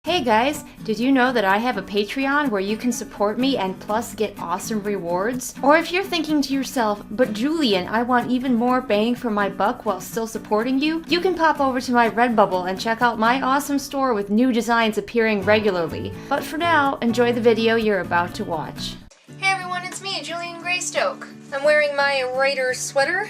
Hey guys, did you know that I have a Patreon where you can support me and plus get awesome rewards? Or if you're thinking to yourself, but Julian, I want even more bang for my buck while still supporting you, you can pop over to my Redbubble and check out my awesome store with new designs appearing regularly. But for now, enjoy the video you're about to watch. Hey everyone, it's me, Julian Greystoke. I'm wearing my writer's sweater,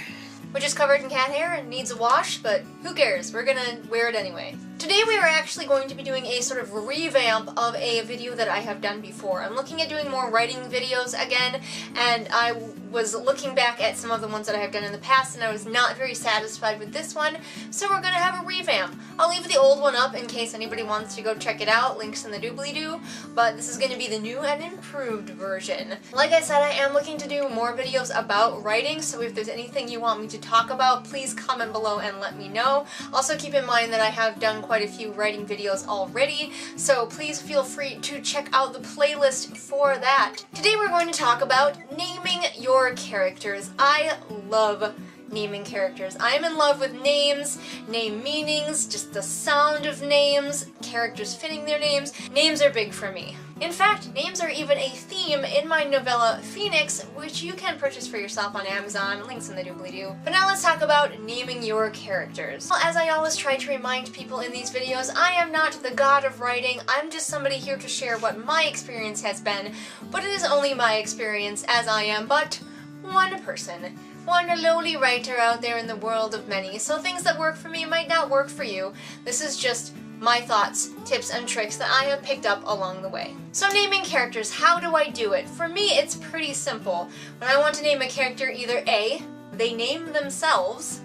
which is covered in cat hair and needs a wash, but who cares? We're gonna wear it anyway. Today we are actually going to be doing a sort of revamp of a video that I have done before. I'm looking at doing more writing videos again, and I was looking back at some of the ones that I have done in the past, and I was not very satisfied with this one, so we're gonna have a revamp. I'll leave the old one up in case anybody wants to go check it out, links in the doobly-doo, but this is gonna be the new and improved version. Like I said, I am looking to do more videos about writing, so if there's anything you want me to talk about, please comment below and let me know. Also keep in mind that I have done quite a few writing videos already, so please feel free to check out the playlist for that. Today we're going to talk about naming your characters. I love naming characters. I am in love with names, name meanings, just the sound of names, characters fitting their names. Names are big for me. In fact, names are even a theme in my novella Phoenix, which you can purchase for yourself on Amazon, links in the doobly-doo. But now let's talk about naming your characters. Well, as I always try to remind people in these videos, I am not the god of writing, I'm just somebody here to share what my experience has been, but it is only my experience, as I am but one person. One lowly writer out there in the world of many, so things that work for me might not work for you. This is just my thoughts, tips, and tricks that I have picked up along the way. So naming characters, how do I do it? For me, it's pretty simple. When I want to name a character, either A, they name themselves,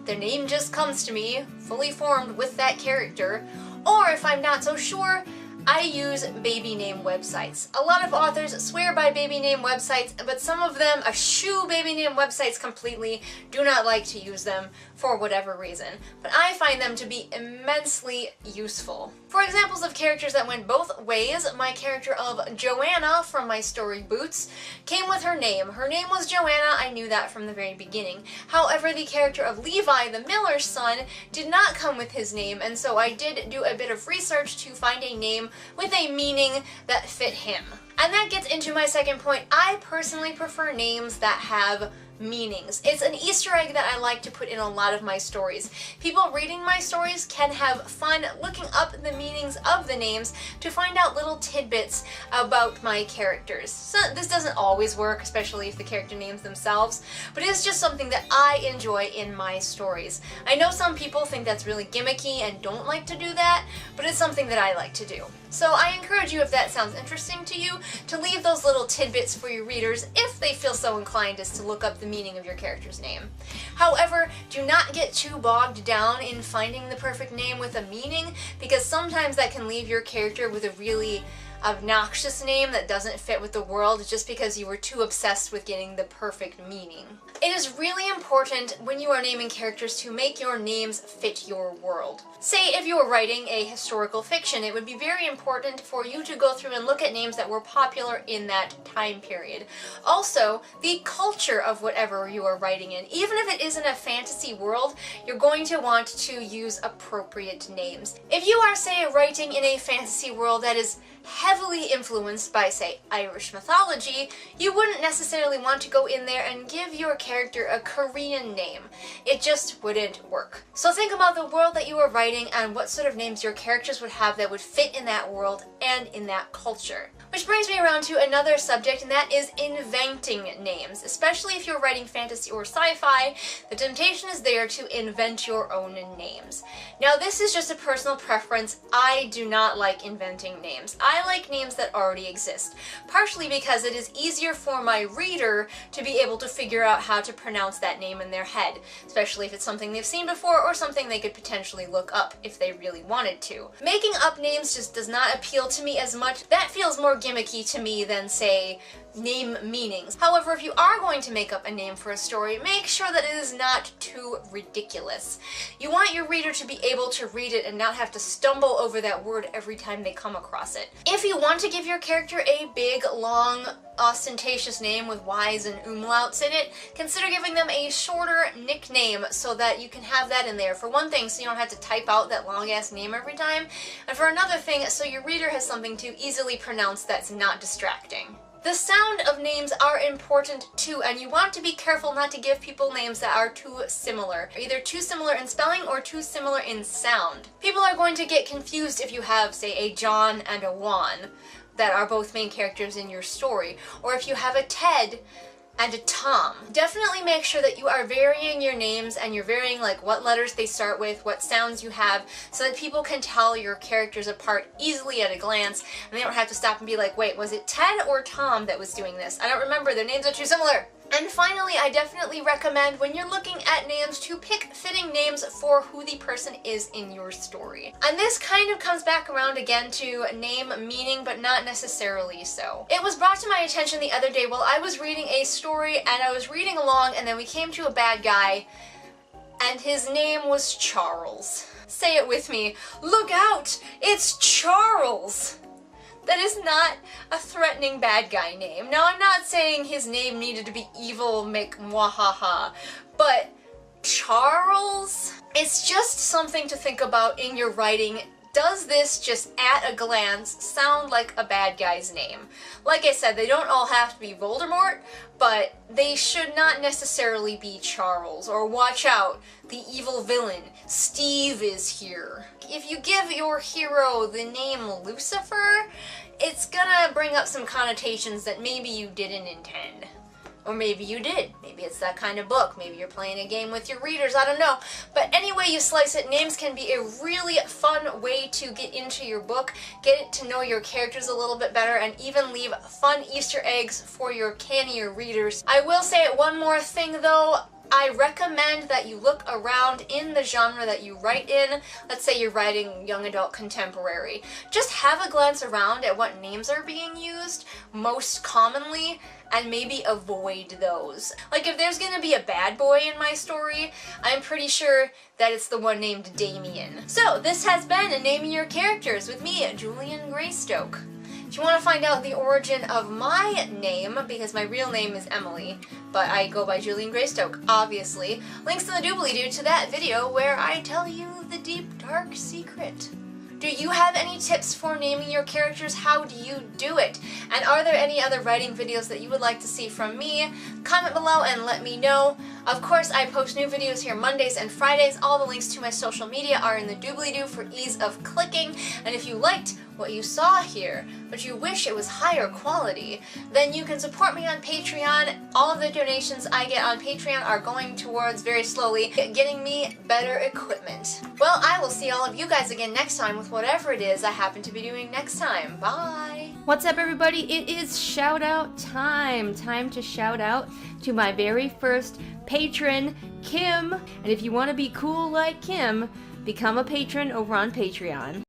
their name just comes to me, fully formed with that character, or if I'm not so sure, I use baby name websites. A lot of authors swear by baby name websites, but some of them eschew baby name websites completely, do not like to use them for whatever reason. But I find them to be immensely useful. For examples of characters that went both ways, my character of Joanna from my story Boots came with her name. Her name was Joanna, I knew that from the very beginning. However, the character of Levi, the miller's son, did not come with his name, and so I did do a bit of research to find a name with a meaning that fit him. And that gets into my second point. I personally prefer names that have meanings. It's an Easter egg that I like to put in a lot of my stories. People reading my stories can have fun looking up the meanings of the names to find out little tidbits about my characters. So this doesn't always work, especially if the character names themselves, but it's just something that I enjoy in my stories. I know some people think that's really gimmicky and don't like to do that, but it's something that I like to do. So I encourage you, if that sounds interesting to you, to leave those little tidbits for your readers if they feel so inclined as to look up the meaning of your character's name. However, do not get too bogged down in finding the perfect name with a meaning, because sometimes that can leave your character with a really obnoxious name that doesn't fit with the world just because you were too obsessed with getting the perfect meaning. It is really important when you are naming characters to make your names fit your world. Say if you were writing a historical fiction, it would be very important for you to go through and look at names that were popular in that time period. Also, the culture of whatever you are writing in. Even if it isn't a fantasy world, you're going to want to use appropriate names. If you are, say, writing in a fantasy world that is heavily influenced by, say, Irish mythology, you wouldn't necessarily want to go in there and give your character a Korean name. It just wouldn't work. So think about the world that you are writing and what sort of names your characters would have that would fit in that world and in that culture. Which brings me around to another subject, and that is inventing names. Especially if you're writing fantasy or sci-fi, the temptation is there to invent your own names. Now this is just a personal preference. I do not like inventing names. I like names that already exist, partially because it is easier for my reader to be able to figure out how to pronounce that name in their head, especially if it's something they've seen before or something they could potentially look up if they really wanted to. Making up names just does not appeal to me as much. That feels more gimmicky to me than, say, name meanings. However, if you are going to make up a name for a story, make sure that it is not too ridiculous. You want your reader to be able to read it and not have to stumble over that word every time they come across it. If you want to give your character a big, long, ostentatious name with Y's and umlauts in it, consider giving them a shorter nickname so that you can have that in there. For one thing, so you don't have to type out that long-ass name every time, and for another thing, so your reader has something to easily pronounce that's not distracting. The sound of names are important too, and you want to be careful not to give people names that are too similar. Either too similar in spelling or too similar in sound. People are going to get confused if you have, say, a John and a Juan that are both main characters in your story, or if you have a Ted and a Tom. Definitely make sure that you are varying your names and you're varying like what letters they start with, what sounds you have, so that people can tell your characters apart easily at a glance, and they don't have to stop and be like, wait, was it Ted or Tom that was doing this? I don't remember, their names are too similar. And finally, I definitely recommend when you're looking at names to pick fitting names for who the person is in your story. And this kind of comes back around again to name meaning, but not necessarily so. It was brought to my attention the other day while I was reading a story, and I was reading along, and then we came to a bad guy, and his name was Charles. Say it with me. Look out! It's Charles! That is not a threatening bad guy name. Now, I'm not saying his name needed to be evil, make mwahaha, but Charles? It's just something to think about in your writing. Does this just at a glance sound like a bad guy's name? Like I said, they don't all have to be Voldemort, but they should not necessarily be Charles, or watch out, the evil villain, Steve is here. If you give your hero the name Lucifer, it's gonna bring up some connotations that maybe you didn't intend. Or maybe you did. Maybe it's that kind of book. Maybe you're playing a game with your readers. I don't know. But any way you slice it, names can be a really fun way to get into your book, get to know your characters a little bit better, and even leave fun Easter eggs for your cannier readers. I will say one more thing though. I recommend that you look around in the genre that you write in. Let's say you're writing young adult contemporary. Just have a glance around at what names are being used most commonly and maybe avoid those. Like if there's gonna be a bad boy in my story, I'm pretty sure that it's the one named Damien. So this has been Naming Your Characters with me, Julian Greystoke. If you want to find out the origin of my name, because my real name is Emily, but I go by Julian Greystoke, obviously, links in the doobly-doo to that video where I tell you the deep, dark secret. Do you have any tips for naming your characters? How do you do it? And are there any other writing videos that you would like to see from me? Comment below and let me know. Of course, I post new videos here Mondays and Fridays. All the links to my social media are in the doobly-doo for ease of clicking. And if you liked what you saw here, but you wish it was higher quality, then you can support me on Patreon. All of the donations I get on Patreon are going towards, very slowly, getting me better equipment. Well, I will see all of you guys again next time with whatever it is I happen to be doing next time. Bye! What's up, everybody? It is shout out time. Time to shout out to my very first patron, Kim. And if you want to be cool like Kim, become a patron over on Patreon.